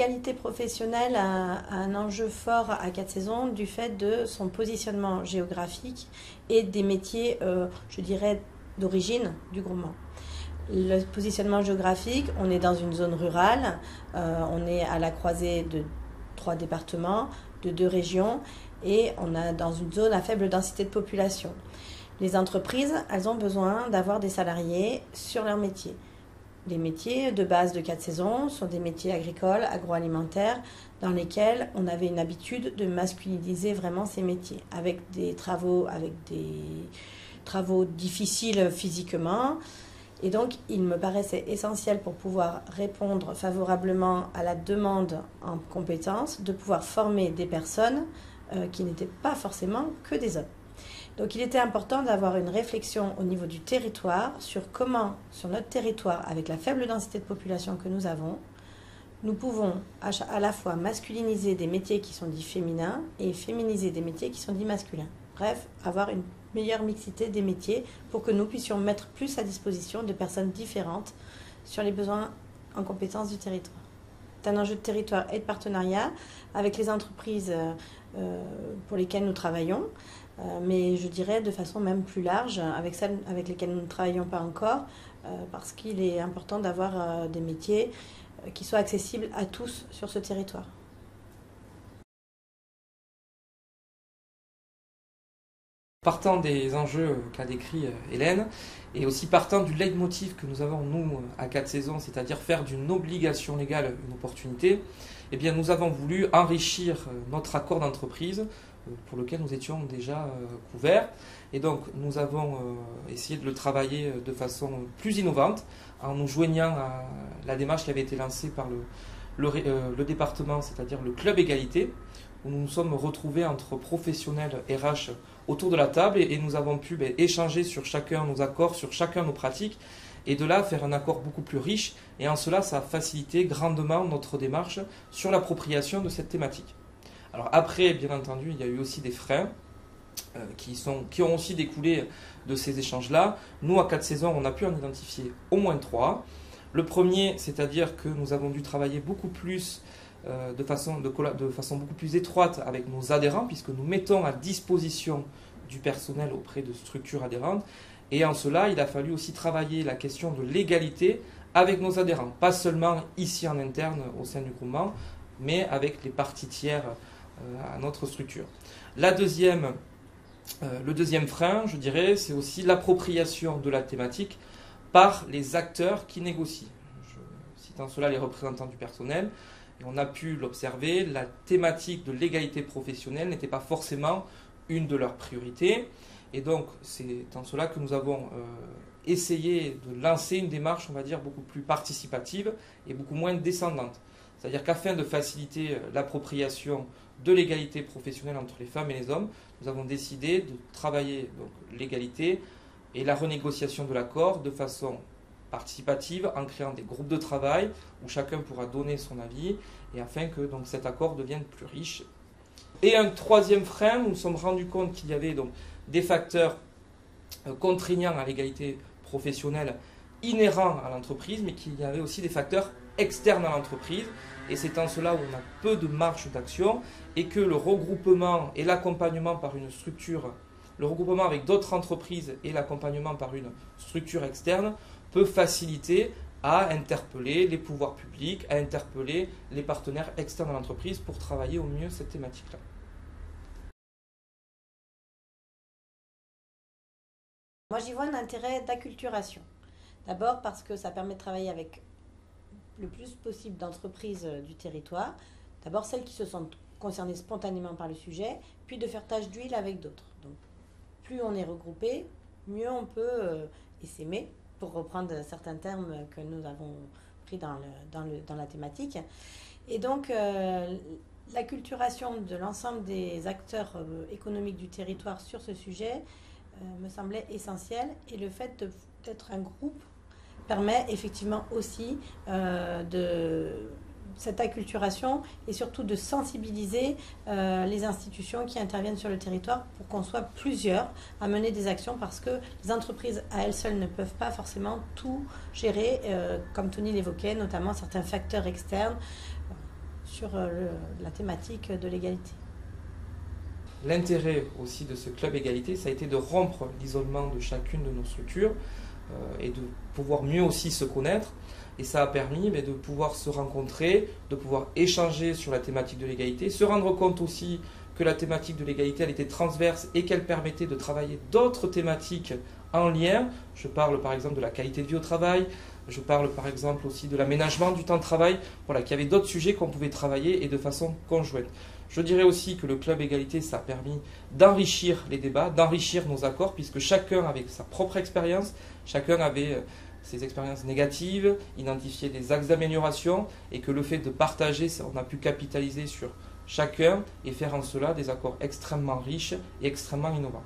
L'égalité professionnelle a un enjeu fort à 4 saisons du fait de son positionnement géographique et des métiers, je dirais, d'origine du groupement. Le positionnement géographique, on est dans une zone rurale, on est à la croisée de 3 départements, de 2 régions et on est dans une zone à faible densité de population. Les entreprises, elles ont besoin d'avoir des salariés sur leur métier. Les métiers de base de 4 saisons sont des métiers agricoles, agroalimentaires, dans lesquels on avait une habitude de masculiniser vraiment ces métiers, avec des travaux difficiles physiquement. Et donc, il me paraissait essentiel pour pouvoir répondre favorablement à la demande en compétences, de pouvoir former des personnes qui n'étaient pas forcément que des hommes. Donc il était important d'avoir une réflexion au niveau du territoire sur comment, sur notre territoire, avec la faible densité de population que nous avons, nous pouvons à la fois masculiniser des métiers qui sont dits féminins et féminiser des métiers qui sont dits masculins. Bref, avoir une meilleure mixité des métiers pour que nous puissions mettre plus à disposition de personnes différentes sur les besoins en compétences du territoire. C'est un enjeu de territoire et de partenariat avec les entreprises pour lesquelles nous travaillons, mais je dirais de façon même plus large avec celles avec lesquelles nous ne travaillons pas encore, parce qu'il est important d'avoir des métiers qui soient accessibles à tous sur ce territoire. Partant des enjeux qu'a décrit Hélène, et aussi partant du leitmotiv que nous avons, nous, à 4 saisons, c'est-à-dire faire d'une obligation légale une opportunité, eh bien, nous avons voulu enrichir notre accord d'entreprise pour lequel nous étions déjà couverts. Et donc, nous avons essayé de le travailler de façon plus innovante, en nous joignant à la démarche qui avait été lancée par le département, c'est-à-dire le club égalité, où nous nous sommes retrouvés entre professionnels RH autour de la table et nous avons pu échanger sur chacun nos accords, sur chacun nos pratiques, et de là faire un accord beaucoup plus riche. Et en cela, ça a facilité grandement notre démarche sur l'appropriation de cette thématique. Alors après, bien entendu, il y a eu aussi des freins qui ont aussi découlé de ces échanges-là. Nous, à 4 saisons, on a pu en identifier au moins 3. Le premier, c'est-à-dire que nous avons dû travailler beaucoup plus de façon beaucoup plus étroite avec nos adhérents, puisque nous mettons à disposition du personnel auprès de structures adhérentes. Et en cela, il a fallu aussi travailler la question de l'égalité avec nos adhérents, pas seulement ici en interne au sein du groupement, mais avec les parties tiers à notre structure. Le deuxième frein, je dirais, c'est aussi l'appropriation de la thématique par les acteurs qui négocient. Je cite en cela les représentants du personnel. Et on a pu l'observer, la thématique de l'égalité professionnelle n'était pas forcément une de leurs priorités. Et donc, c'est en cela que nous avons essayé de lancer une démarche, on va dire, beaucoup plus participative et beaucoup moins descendante. C'est-à-dire qu'afin de faciliter l'appropriation de l'égalité professionnelle entre les femmes et les hommes, nous avons décidé de travailler l'égalité et la renégociation de l'accord de façon participative en créant des groupes de travail où chacun pourra donner son avis et afin que donc, cet accord devienne plus riche. Et un troisième frein, nous nous sommes rendus compte qu'il y avait donc, des facteurs contraignants à l'égalité professionnelle inhérents à l'entreprise, mais qu'il y avait aussi des facteurs externes à l'entreprise. Et c'est en cela où on a peu de marge d'action et que le regroupement et l'accompagnement par une structure, le regroupement avec d'autres entreprises et l'accompagnement par une structure externe peut faciliter à interpeller les pouvoirs publics, à interpeller les partenaires externes à l'entreprise pour travailler au mieux cette thématique-là. Moi, j'y vois un intérêt d'acculturation. D'abord parce que ça permet de travailler avec le plus possible d'entreprises du territoire. D'abord celles qui se sentent concernées spontanément par le sujet, puis de faire tâche d'huile avec d'autres. Donc, plus on est regroupé, mieux on peut essaimer, pour reprendre certains termes que nous avons pris dans la thématique. Et donc, l'acculturation de l'ensemble des acteurs économiques du territoire sur ce sujet me semblait essentiel. Et le fait d'être un groupe permet effectivement aussi cette acculturation et surtout de sensibiliser les institutions qui interviennent sur le territoire pour qu'on soit plusieurs à mener des actions, parce que les entreprises à elles seules ne peuvent pas forcément tout gérer, comme Tony l'évoquait, notamment certains facteurs externes. sur la thématique de l'égalité. L'intérêt aussi de ce club égalité, ça a été de rompre l'isolement de chacune de nos structures et de pouvoir mieux aussi se connaître. Et ça a permis de pouvoir se rencontrer, de pouvoir échanger sur la thématique de l'égalité, se rendre compte aussi que la thématique de l'égalité, elle était transverse et qu'elle permettait de travailler d'autres thématiques en lien. Je parle par exemple de la qualité de vie au travail, je parle par exemple aussi de l'aménagement du temps de travail, voilà, qu'il y avait d'autres sujets qu'on pouvait travailler et de façon conjointe. Je dirais aussi que le club égalité, ça a permis d'enrichir les débats, d'enrichir nos accords, puisque chacun avait sa propre expérience, chacun avait ses expériences négatives, identifier des axes d'amélioration, et que le fait de partager, on a pu capitaliser sur chacun et faire en cela des accords extrêmement riches et extrêmement innovants.